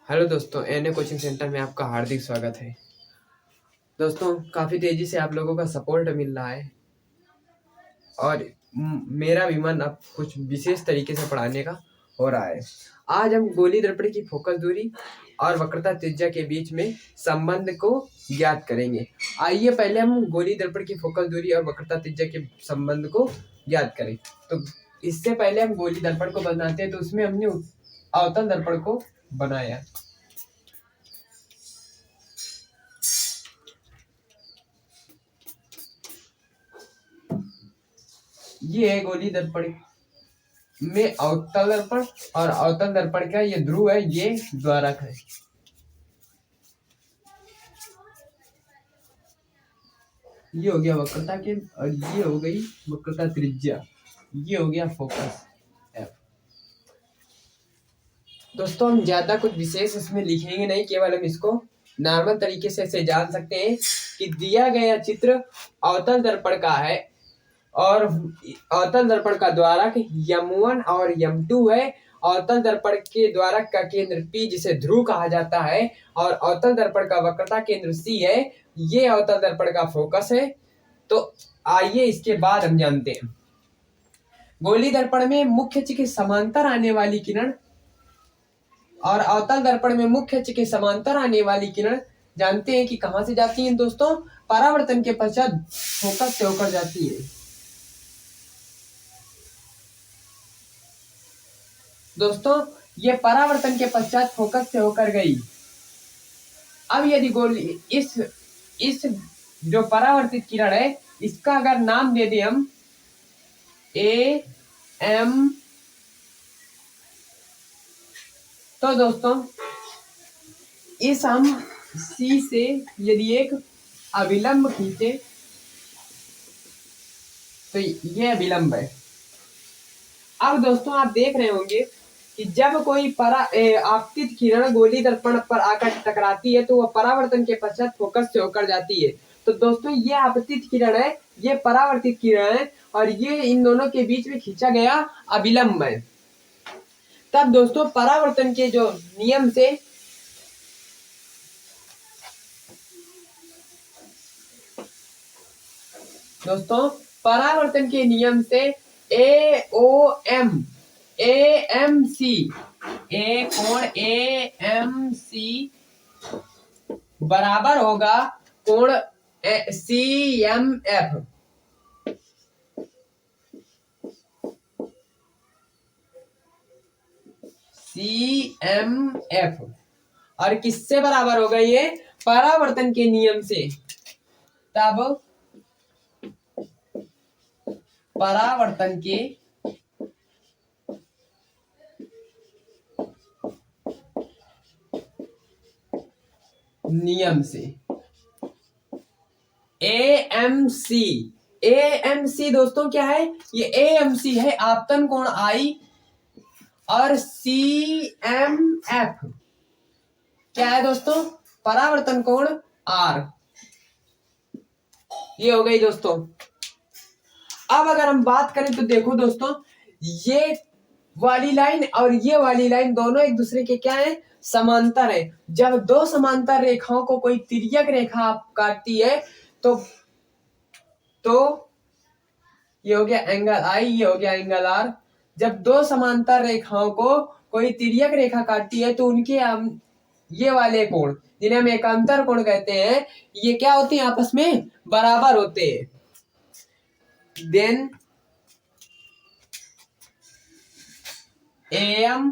Hello दोस्तों, N A coaching centre में आपका हार्दिक स्वागत है। दोस्तों, काफ़ी तेज़ी से आप लोगों का सपोर्ट मिल रहा है और मेरा भी मन अब कुछ विशेष तरीके से पढ़ाने का हो रहा है। आज हम गोली दर्पण की फोकस दूरी और वक्रता त्रिज्या के बीच में संबंध को ज्ञात करेंगे। आइए पहले हम गोली दर्पण की फोकस दूरी और वक्रता त्रिज्या के संबंध को ज्ञात करें। तो इससे पहले हम गोली दर्पण को बनाते हैं, तो उसमें हमने अवतल दर्पण को बनाया। ये है गोली दर्पण में अवतल दर्पण, और अवतल दर्पण का ये ध्रुव है, ये द्वारक है। ये हो गया वक्रता के, और ये हो गई वक्रता त्रिज्या, ये हो गया फोकस एफ। दोस्तों, हम ज्यादा कुछ विशेष इसमें लिखेंगे नहीं, केवल हम इसको नॉर्मल तरीके से जान सकते हैं कि दिया गया चित्र अवतल दर्पण का है और अवतल दर्पण का द्वारक M1 और M2 है। अवतल दर्पण के द्वारक का केंद्र P, जिसे ध्रुव कहा जाता है, और अवतल दर्पण का वक्रता केंद्र C है। ये अवतल दर्पण का फोकस है। तो आइए इसके बाद हम जानते हैं। गोली दर्पण में मुख्य अक्ष के समांतर आने वाली किरण और अवतल दर्पण में मुख्य अक्ष के समांतर आने वाली किरण जानते हैं कि कहां से जाती हैं। दोस्तों, परावर्तन के पश्चात फोकस से होकर जाती है। दोस्तों, ये परावर्तन के पश्चात फोकस से होकर गई। अब यदि गोली इस जो परावर्तित किरण है, इसका अगर नाम दे दें हम ए एम, तो दोस्तों इस हम सी से यदि एक अभिलंब खींचे तो ये अभिलंब है। अब दोस्तों, आप देख रहे होंगे कि जब कोई आपतित किरण गोली दर्पण पर आकर टकराती है तो वह परावर्तन के पश्चात फोकस से होकर जाती है। तो दोस्तों, ये आपतित किरण है, ये परावर्तित किरण है, और ये इन दोनों के बीच में खींचा गया अभिलंब है। तब दोस्तों, परावर्तन के जो नियम से दोस्तों परावर्तन के नियम से AMC कोण AMC बराबर होगा कोण CMF। और किससे बराबर होगा? ये परावर्तन के नियम से। तब परावर्तन के नियम से AMC दोस्तों क्या है? ये AMC है आपतन कोण I, और CMF क्या है दोस्तों? परावर्तन कोण R। ये हो गई दोस्तों। अब अगर हम बात करें तो देखो दोस्तों, ये वाली लाइन और ये वाली लाइन दोनों एक दूसरे के क्या है? समांतर है। जब दो समांतर रेखाओं को कोई तिर्यक रेखा काटती है तो ये हो गया एंगल I, ये हो गया एंगल R। जब दो समांतर रेखाओं को कोई तिर्यक रेखा काटती है तो उनके ये वाले कोण, जिन्हें हम एकांतर कोण कहते हैं, ये क्या होते हैं? आपस में बराबर होते हैं। देन AM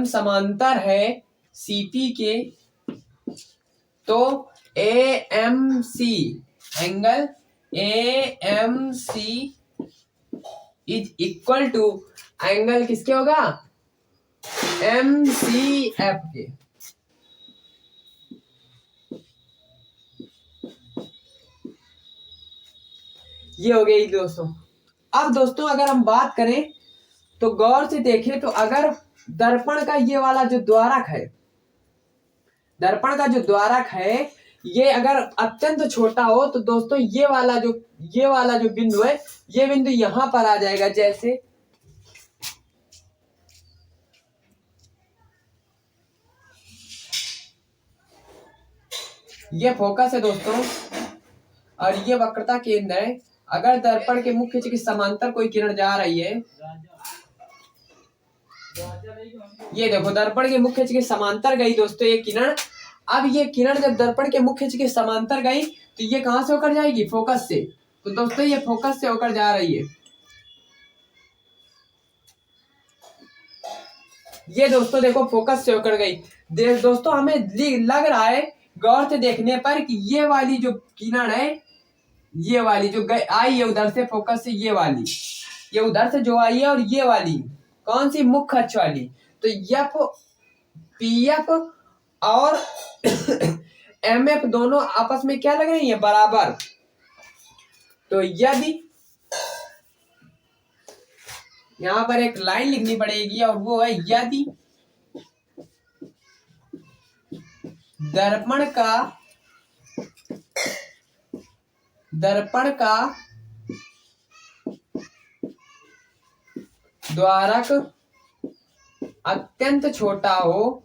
समांतर है CP के, तो AMC angle AMC is equal to angle किसके होगा? MCF के। ये हो गई दोस्तों। अब दोस्तों, अगर हम बात करें तो गौर से देखें तो अगर दर्पण का ये वाला जो द्वारक है, दर्पण का जो द्वारक है, ये अगर अत्यंत छोटा हो तो दोस्तों ये वाला जो बिंदु है, ये बिंदु यहां पर आ जाएगा। जैसे ये फोकस है दोस्तों, और ये वक्रता केंद्र है। अगर दर्पण के मुख्य अक्ष के समांतर कोई किरण जा रही है, ये देखो दर्पण के मुख्य अक्ष के समांतर गई दोस्तों ये किरण। अब ये किरण जब दर्पण के मुख्य अक्ष के समांतर गई तो ये कहां से होकर जाएगी? फोकस से। तो दोस्तों ये फोकस से होकर जा रही है। ये दोस्तों देखो फोकस से होकर गई। दोस्तों हमें लग रहा है गौर से देखने पर कि ये वाली जो किरण है, ये वाली जो आई है उधर से फोकस से, ये उधर से जो आई है, और ये वाली कौन सी? मुख्य अक्ष वाली। तो एफ पी एफ और एम एफ दोनों आपस में क्या लग रही है? बराबर। तो यदि यहां पर एक लाइन लिखनी पड़ेगी और वो है यदि दर्पण का द्वारक अत्यंत छोटा हो,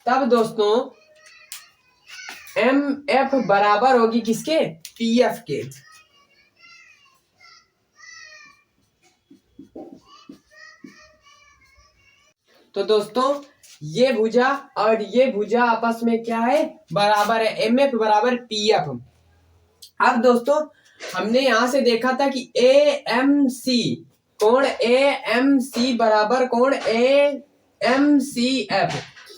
तब दोस्तों एम एफ बराबर होगी किसके? पी एफ के। तो दोस्तों ये भुजा और ये भुजा आपस में क्या है? बराबर है। एम एफ बराबर पी एफ। अब दोस्तों हमने यहां से देखा था कि ए एम सी कोण ए एम सी बराबर कोण ए एम सी एफ,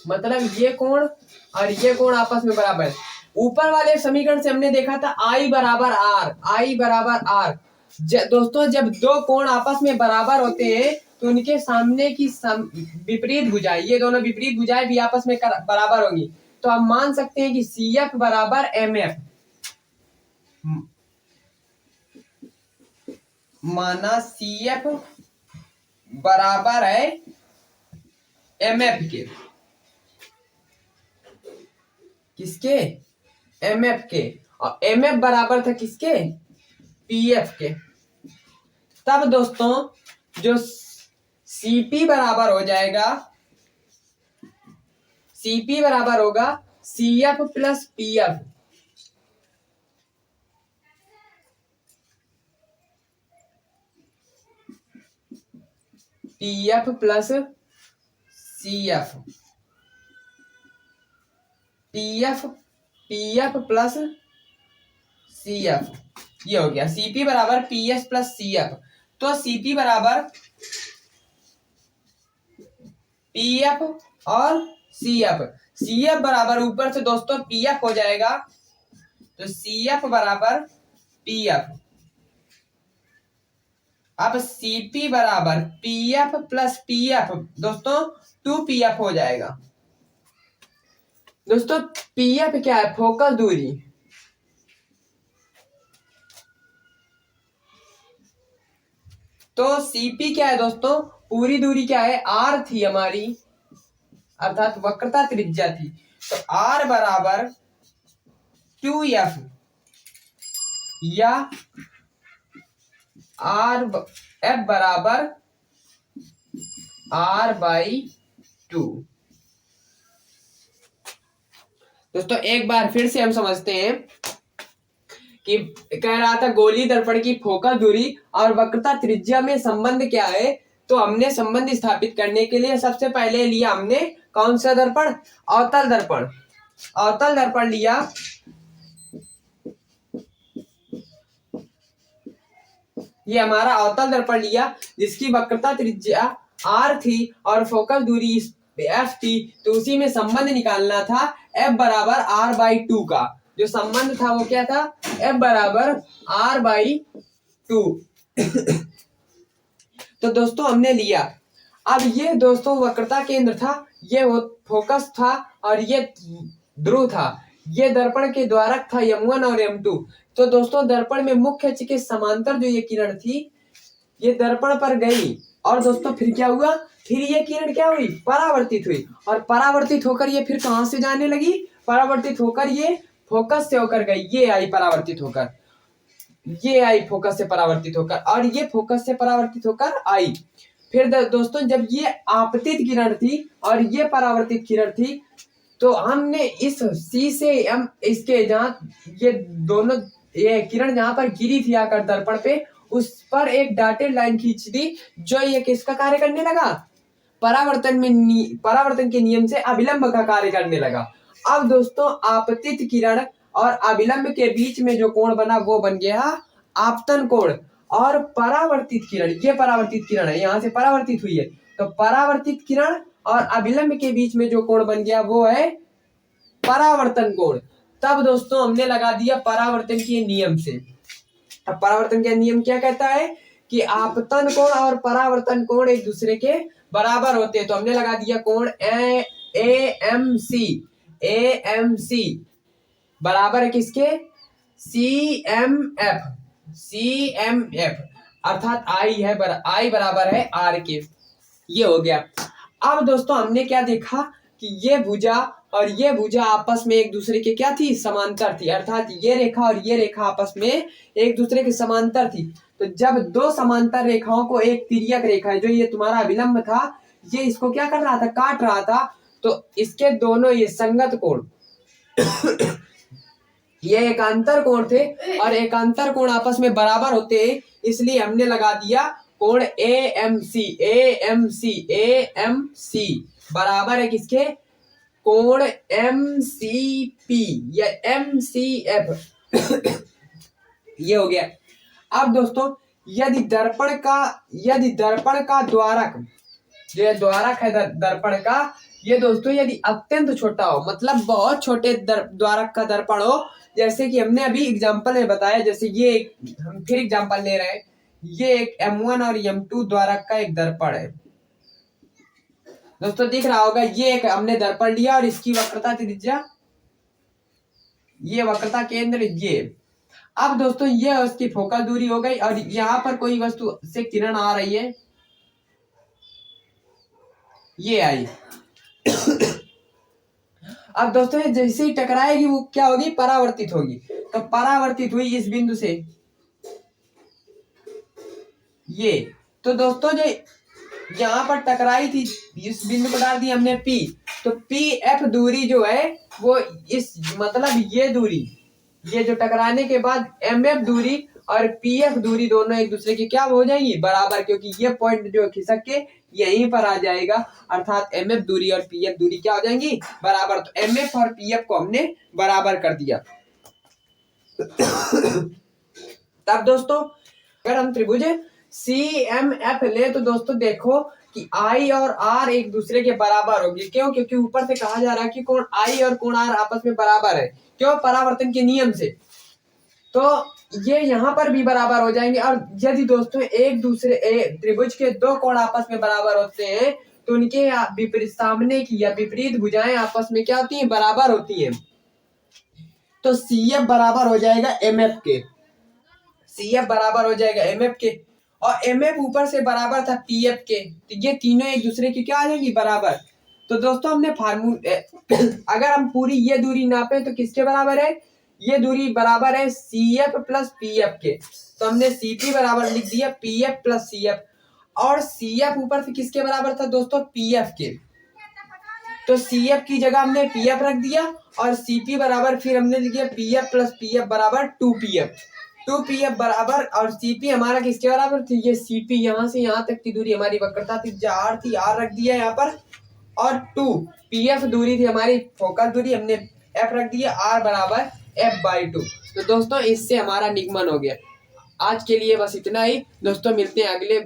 मतलब ये कोण और ये कोण आपस में बराबर है। ऊपर वाले समीकरण से हमने देखा था आई बराबर आर। दोस्तों जब दो कोण आपस में बराबर होते हैं तो उनके सामने की विपरीत भुजाएं, ये दोनों विपरीत भुजाएं भी आपस में बराबर होंगी। तो हम मान सकते हैं कि सी एफ बराबर एम एफ। माना सी एफ बराबर है एम एफ के। किसके? एम एफ के। और एम एफ बराबर था किसके? पी एफ के। तब दोस्तों जो सीपी बराबर हो जाएगा, सीपी बराबर होगा C F plus P F. P F plus C F, P F plus C F, ये हो गया सीपी बराबर P S plus C F. तो सीपी बराबर पी एफ और सी एफ बराबर ऊपर से दोस्तों पी एफ हो जाएगा। तो सी एफ बराबर पी एफ। अब सीपी बराबर P F plus P F दोस्तों 2pf हो जाएगा। दोस्तों pf क्या है? फोकस दूरी। तो cp क्या है दोस्तों? पूरी दूरी क्या है? r थी हमारी, अर्थात वक्रता त्रिज्या थी। तो r बराबर 2f या f बराबर r/2। दोस्तों एक बार फिर से हम समझते हैं कि कह रहा था गोलीय दर्पण की फोकस दूरी और वक्रता त्रिज्या में संबंध क्या है। तो हमने संबंध स्थापित करने के लिए सबसे पहले लिया हमने कौन सा दर्पण? अवतल दर्पण। अवतल दर्पण लिया। ये हमारा अवतल दर्पण लिया जिसकी वक्रता त्रिज्या r थी और फोकस दूरी f थी। तो उसी में संबंध निकालना था f बराबर r/2 का। जो संबंध था वो क्या था? f बराबर r/2। तो दोस्तों हमने लिया। अब ये दोस्तों वक्रता केंद्र था, ये वो फोकस था और ये ध्रुव था। ये दर्पण के द्वारक था M1 और M2। तो दोस्तों दर्पण में मुख्य अक्ष के समांतर जो ये किरण थी ये दर्पण पर गई और दोस्तों फिर क्या हुआ? फिर ये किरण क्या हुई? परावर्तित हुई। और परावर्तित होकर ये फिर कहां से जाने लगी? परावर्तित होकर ये फोकस से होकर गई, ये आई परावर्तित होकर। ये आई फोकस से परावर्तित होकर, और ये फोकस से परावर्तित होकर आई। फिर दोस्तों जब ये आपतित किरण थी और ये परावर्तित किरण थी, तो हमने इस C से M इसके जहाँ ये दोनों ये किरण जहाँ पर गिरी थी आकर दर्पण पे, उस पर एक डॉटेड लाइन खींच दी, जो ये किसका कार्य करने लगा, परावर्तन के नियम से अभिलंब का कार्य करने लगा। अब दोस्तों आपतित किरण और अभिलंब के बीच में जो कोण बना वो बन गया आपतन कोण, और परावर्तित किरण, ये परावर्तित किरण है, यहाँ से परावर्तित हुई है, तो परावर्तित किरण और अभिलंब के बीच में जो कोण बन गया वो है परावर्तन कोण। तब दोस्तों हमने लगा दिया परावर्तन के नियम से। अब परावर्तन का नियम क्या कहता है कि आपतन कोण और परावर्तन कोण एक दूसरे के बराबर होते हैं, तो हमने लगा दिया कोण AMC बराबर है किसके, CMF अर्थात I बराबर है R के। ये हो गया। अब दोस्तों हमने क्या देखा कि ये भुजा और ये भुजा आपस में एक दूसरे के क्या थी, समांतर थी, अर्थात ये रेखा और ये रेखा आपस में एक दूसरे के समांतर थी। तो जब दो समांतर रेखाओं को एक तिर्यक रेखा है, जो ये तुम्हारा अभिलंब था, ये इसको क्या कर रहा था, काट रहा था, तो इसके दोनों ये संगत कोण ये एकांतर कोण थे, और एकांतर कोण आपस में बराबर होते हैं, इसलिए हमने लगा दिया कोण AMC बराबर है किसके, कोण MCP या MCF ये हो गया। अब दोस्तों यदि दर्पण का द्वारक, जो द्वारक है दर्पण का, ये दोस्तों यदि अत्यंत छोटा हो, मतलब बहुत छोटे द्वारक का दर्पण हो, जैसे कि हमने अभी एग्जांपल में बताया, जैसे ये हम फिर एग्जांपल ले रहे हैं, ये एक M1 और M2 द्वारक का एक दर्पण है दोस्तों, दिख रहा होगा, ये एक हमने दर्पण लिया और इसकी वक्रता त्रिज्या, ये वक्रता केंद्र ये। अब दोस्तों ये उसकी फोकल दूरी हो गई, और यहाँ पर कोई वस्तु से किरण आ रही है, ये आई अब दोस्तों ये जैसे ही टकराएगी वो क्या होगी, परावर्तित होगी। तो परावर्तित हुई इस बिंदु से ये, तो दोस्तों जो यहाँ पर टकराई थी, इस बिंदु को डाल दिया हमने P, तो PF दूरी जो है वो इस, मतलब ये दूरी, ये जो टकराने के बाद MF दूरी और PF दूरी दोनों एक दूसरे की क्या हो जाएंगी, बराबर, क्योंकि ये पॉइंट जो खिसक के यहीं पर आ जाएगा, अर्थात MF दूरी और PF दूरी क्या हो जाएंगी, बराबर। तो MF और PF को हमने बराबर कर दिया। तब दोस्तों अगर हम त्रिभुज CMF ले, तो दोस्तों देखो कि I और R एक दूसरे के बराबर होगी, क्यों, क्योंकि ऊपर से कहा जा रहा है कि कोण I और कोण R आपस में बराबर है, क्यों, परावर्तन के नियम से। तो ये यहाँ पर भी बराबर हो जाएंगे। और यदि दोस्तों एक दूसरे त्रिभुज के दो कोण आपस में बराबर होते हैं, तो उनके विपरीत सामने की या विपरीत भुजाएं आपस में क्या होती हैं, बराबर होती हैं। तो CF बराबर हो जाएगा MF के, CF बराबर हो जाएगा MF के, और MF ऊपर से बराबर था PF के, तो ये तीनों एक दूसरे की क्या आ जाएगी, बराबर। तो दोस्तों हमने अगर हम पूरी ये दूरी नापे तो किसके बराबर है, ये दूरी बराबर है CF प्लस PF के, तो हमने CP बराबर लिख दिया PF प्लस CF, और CF ऊपर से किसके बराबर था दोस्तों, PF के, तो CF की जगह हमने PF रख दिया, और CP बराबर फिर हमने लिख दिया PF प्लस PF बराबर 2PF बराबर, और CP हमारा किसके बराबर थी, ये CP, यहाँ से यहाँ तक की दूरी हमारी वक्रता थी, R थी, R रख दिया यहाँ पर, और 2PF दूरी थी हमारी फोकल दूरी, हमने F रख दिया, R बराबर F/2। तो दोस्तों इससे हमारा निगमन हो गया। आज के लिए बस इतना ही दोस्तों, मिलते हैं अगले